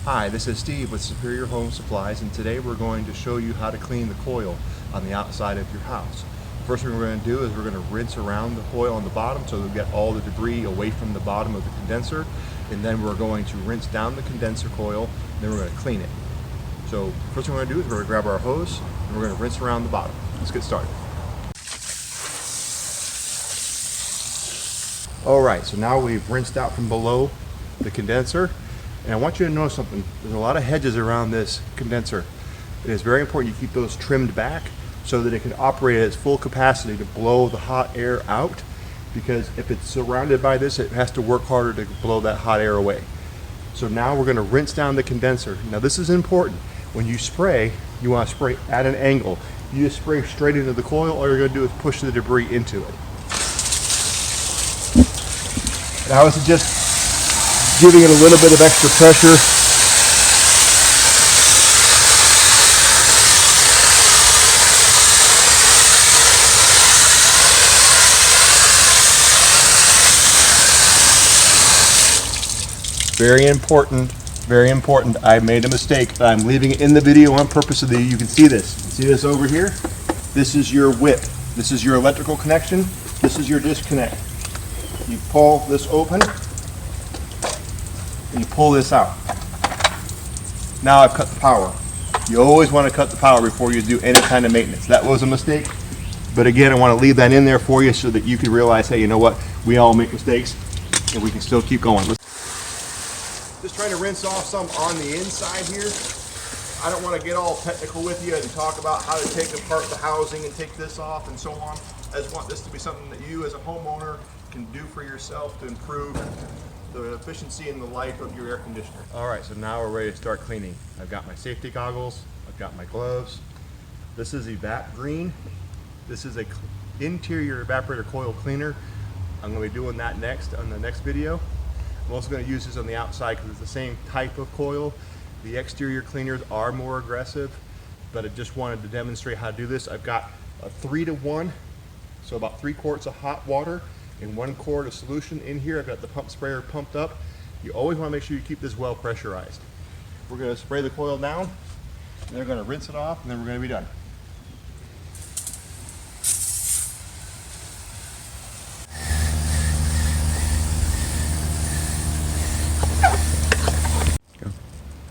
Hi, this is Steve with Superior Home Supplies, and today we're going to show you how to clean the coil on the outside of your house. First thing we're going to do is we're going to rinse around the coil on the bottom so we get all the debris away from the bottom of the condenser, and then we're going to rinse down the condenser coil, and then we're going to clean it. So first thing we're going to do is we're going to grab our hose and we're going to rinse around the bottom. Let's get started. Alright, so now we've rinsed out from below the condenser. And I want you to know something. There's a lot of hedges around this condenser. It is very important you keep those trimmed back so that it can operate at its full capacity to blow the hot air out, because if it's surrounded by this, it has to work harder to blow that hot air away. So now we're going to rinse down the condenser. Now this is important. When you spray, you want to spray at an angle. You just spray straight into the coil, all you're going to do is push the debris into it. And I would suggest giving it a little bit of extra pressure. Very important, very important. I made a mistake, but I'm leaving it in the video on purpose so that you can see this. See this over here? This is your whip. This is your electrical connection. This is your disconnect. You pull this open, and you pull this out. Now I've cut the power. You always want to cut the power before you do any kind of maintenance. That was a mistake, but again, I want to leave that in there for you so that you can realize, hey, you know what? We all make mistakes, and we can still keep going. Just trying to rinse off some on the inside here. I don't want to get all technical with you and talk about how to take apart the housing and take this off and so on. I just want this to be something that you as a homeowner can do for yourself to improve the efficiency and the life of your air conditioner. Alright, so now we're ready to start cleaning. I've got my safety goggles, I've got my gloves. This is Evap Green. This is a interior evaporator coil cleaner. I'm going to be doing that next on the next video. I'm also going to use this on the outside because it's the same type of coil. The exterior cleaners are more aggressive, but I just wanted to demonstrate how to do this. I've got a 3-to-1, so about 3 quarts of hot water and 1 quart of solution in here. I've got the pump sprayer pumped up. You always want to make sure you keep this well pressurized. We're going to spray the coil down, and then we're going to rinse it off, and then we're going to be done.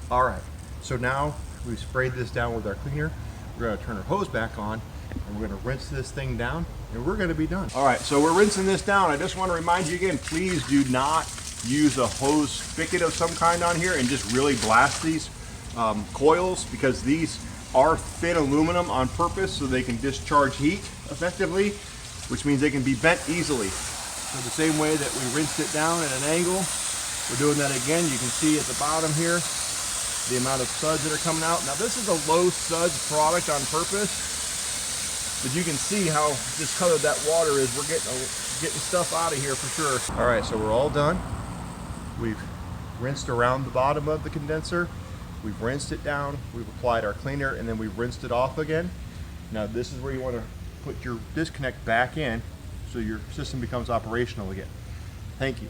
Alright, so now we've sprayed this down with our cleaner. We're going to turn our hose back on, and we're going to rinse this thing down, and we're going to be done. Alright, so we're rinsing this down. I just want to remind you again, please do not use a hose spigot of some kind on here and just really blast these coils, because these are thin aluminum on purpose so they can discharge heat effectively, which means they can be bent easily. So the same way that we rinsed it down at an angle, we're doing that again. You can see at the bottom here the amount of suds that are coming out. Now this is a low suds product on purpose, but you can see how discolored that water is. We're getting stuff out of here for sure. All right, so we're all done. We've rinsed around the bottom of the condenser. We've rinsed it down. We've applied our cleaner, and then we've rinsed it off again. Now this is where you want to put your disconnect back in so your system becomes operational again. Thank you.